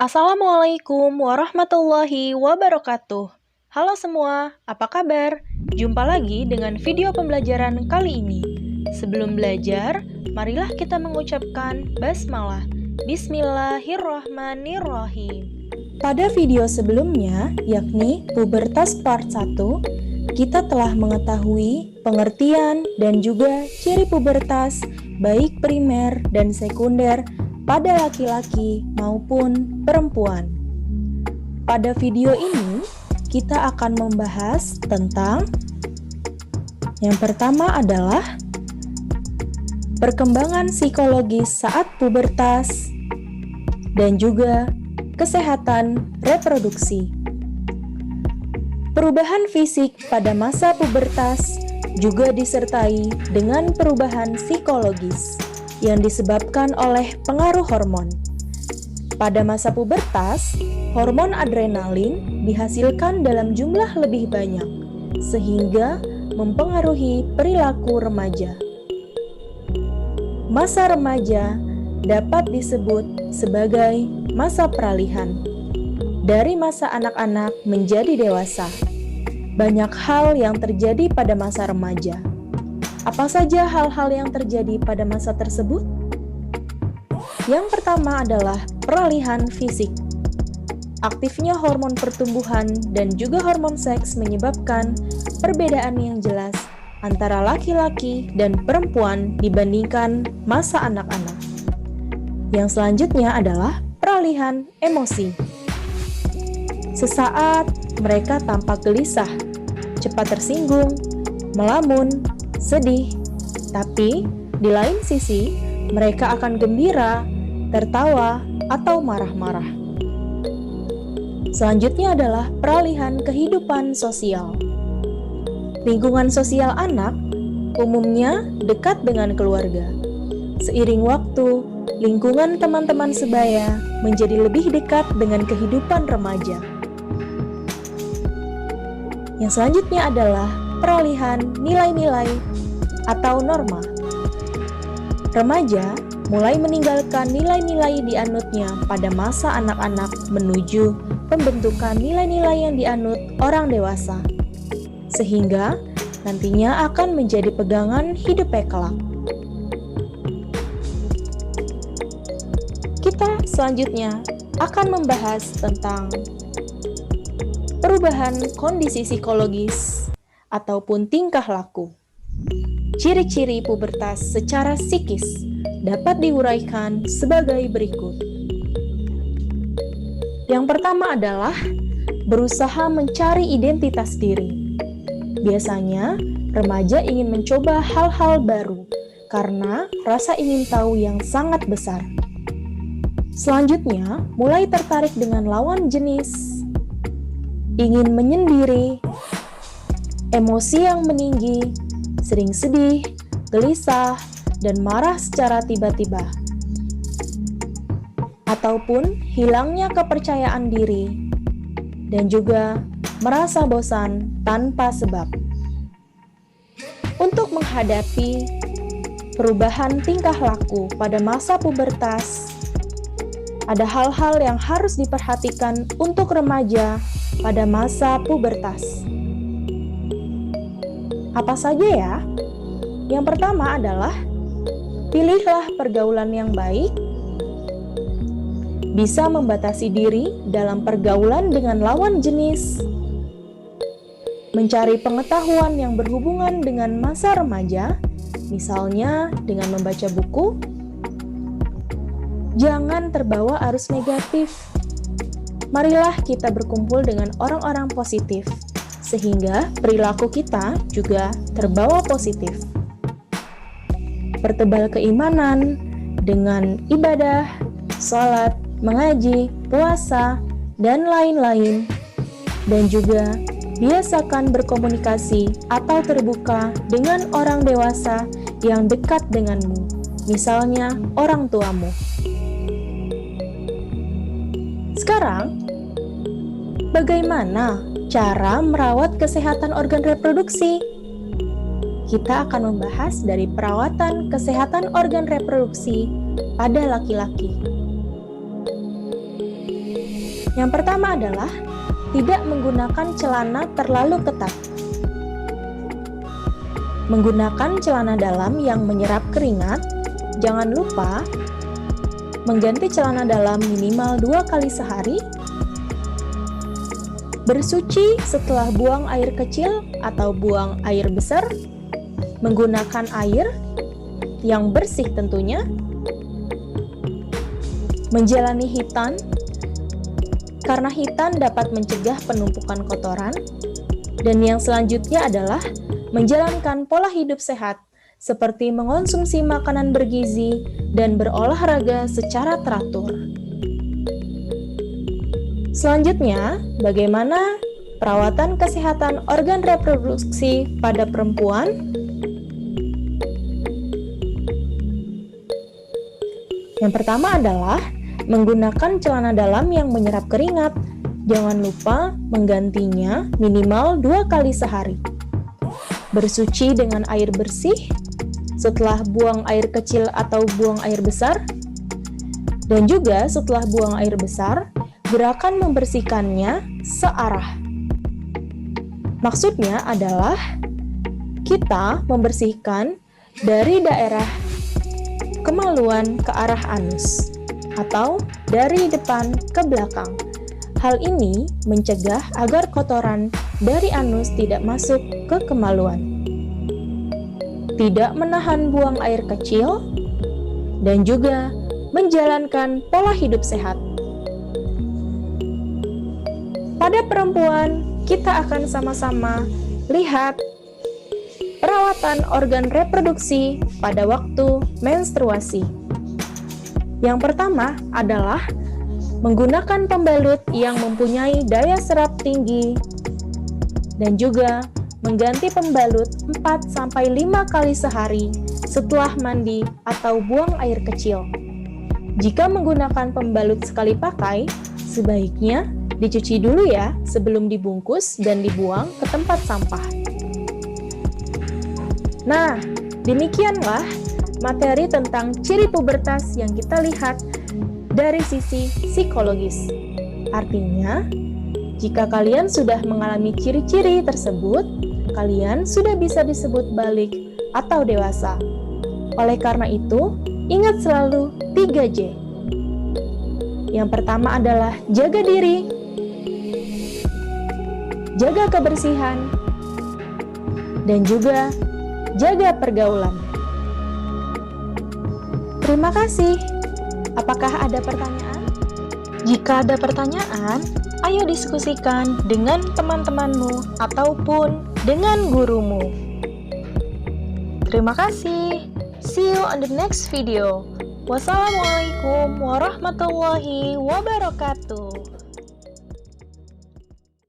Assalamualaikum warahmatullahi wabarakatuh. Halo semua, apa kabar? Jumpa lagi dengan video pembelajaran kali ini. Sebelum belajar, marilah kita mengucapkan basmalah. Bismillahirrahmanirrahim. Pada video sebelumnya, yakni pubertas part 1, kita telah mengetahui pengertian dan juga ciri pubertas baik primer dan sekunder pada laki-laki maupun perempuan. Pada video ini, kita akan membahas tentang yang pertama adalah perkembangan psikologis saat pubertas dan juga kesehatan reproduksi. Perubahan fisik pada masa pubertas juga disertai dengan perubahan psikologis yang disebabkan oleh pengaruh hormon. Pada masa pubertas, hormon adrenalin dihasilkan dalam jumlah lebih banyak, sehingga mempengaruhi perilaku remaja. Masa remaja dapat disebut sebagai masa peralihan, dari masa anak-anak menjadi dewasa. Banyak hal yang terjadi pada masa remaja. Apa saja hal-hal yang terjadi pada masa tersebut? Yang pertama adalah peralihan fisik. Aktifnya hormon pertumbuhan dan juga hormon seks menyebabkan perbedaan yang jelas antara laki-laki dan perempuan dibandingkan masa anak-anak. Yang selanjutnya adalah peralihan emosi. Sesaat mereka tampak gelisah, cepat tersinggung, melamun, sedih, tapi di lain sisi mereka akan gembira, tertawa, atau marah-marah. Selanjutnya adalah peralihan kehidupan sosial. Lingkungan sosial anak umumnya dekat dengan keluarga. Seiring waktu, lingkungan teman-teman sebaya menjadi lebih dekat dengan kehidupan remaja. Yang selanjutnya adalah peralihan nilai-nilai atau norma. Remaja mulai meninggalkan nilai-nilai dianutnya pada masa anak-anak menuju pembentukan nilai-nilai yang dianut orang dewasa, sehingga nantinya akan menjadi pegangan hidupnya kelak. Kita selanjutnya akan membahas tentang perubahan kondisi psikologis ataupun tingkah laku. Ciri-ciri pubertas secara psikis dapat diuraikan sebagai berikut. Yang pertama adalah berusaha mencari identitas diri. Biasanya, remaja ingin mencoba hal-hal baru karena rasa ingin tahu yang sangat besar. Selanjutnya, mulai tertarik dengan lawan jenis, ingin menyendiri, emosi yang meninggi, sering sedih, gelisah, dan marah secara tiba-tiba. Ataupun hilangnya kepercayaan diri, dan juga merasa bosan tanpa sebab. Untuk menghadapi perubahan tingkah laku pada masa pubertas, ada hal-hal yang harus diperhatikan untuk remaja pada masa pubertas. Apa saja ya? Yang pertama adalah pilihlah pergaulan yang baik, bisa membatasi diri dalam pergaulan dengan lawan jenis, mencari pengetahuan yang berhubungan dengan masa remaja, misalnya dengan membaca buku. Jangan terbawa arus negatif. Marilah kita berkumpul dengan orang-orang positif, sehingga perilaku kita juga terbawa positif. Pertebal keimanan dengan ibadah, sholat, mengaji, puasa, dan lain-lain. Dan juga biasakan berkomunikasi atau terbuka dengan orang dewasa yang dekat denganmu, misalnya orang tuamu. Sekarang, bagaimana cara merawat kesehatan organ reproduksi? Kita akan membahas dari perawatan kesehatan organ reproduksi pada laki-laki. Yang pertama adalah tidak menggunakan celana terlalu ketat. Menggunakan celana dalam yang menyerap keringat. Jangan lupa mengganti celana dalam minimal 2 kali sehari. Bersuci setelah buang air kecil atau buang air besar. Menggunakan air yang bersih tentunya. Menjalani hitan, karena hitan dapat mencegah penumpukan kotoran. Dan yang selanjutnya adalah menjalankan pola hidup sehat, seperti mengonsumsi makanan bergizi dan berolahraga secara teratur. Selanjutnya, bagaimana perawatan kesehatan organ reproduksi pada perempuan? Yang pertama adalah menggunakan celana dalam yang menyerap keringat. Jangan lupa menggantinya minimal 2 kali sehari. Bersuci dengan air bersih setelah buang air kecil atau buang air besar. Dan juga setelah buang air besar, gerakan membersihkannya searah. Maksudnya adalah kita membersihkan dari daerah kemaluan ke arah anus atau dari depan ke belakang. Hal ini mencegah agar kotoran dari anus tidak masuk ke kemaluan. Tidak menahan buang air kecil dan juga menjalankan pola hidup sehat. Pada perempuan, kita akan sama-sama lihat perawatan organ reproduksi pada waktu menstruasi. Yang pertama adalah menggunakan pembalut yang mempunyai daya serap tinggi dan juga mengganti pembalut 4-5 kali sehari setelah mandi atau buang air kecil. Jika menggunakan pembalut sekali pakai, sebaiknya dicuci dulu ya sebelum dibungkus dan dibuang ke tempat sampah. Nah, demikianlah materi tentang ciri pubertas yang kita lihat dari sisi psikologis. Artinya, jika kalian sudah mengalami ciri-ciri tersebut, kalian sudah bisa disebut balik atau dewasa. Oleh karena itu, ingat selalu 3J. Yang pertama adalah jaga diri, jaga kebersihan, dan juga jaga pergaulan. Terima kasih. Apakah ada pertanyaan? Jika ada pertanyaan, ayo diskusikan dengan teman-temanmu ataupun dengan gurumu. Terima kasih. See you on the next video. Wassalamualaikum warahmatullahi wabarakatuh.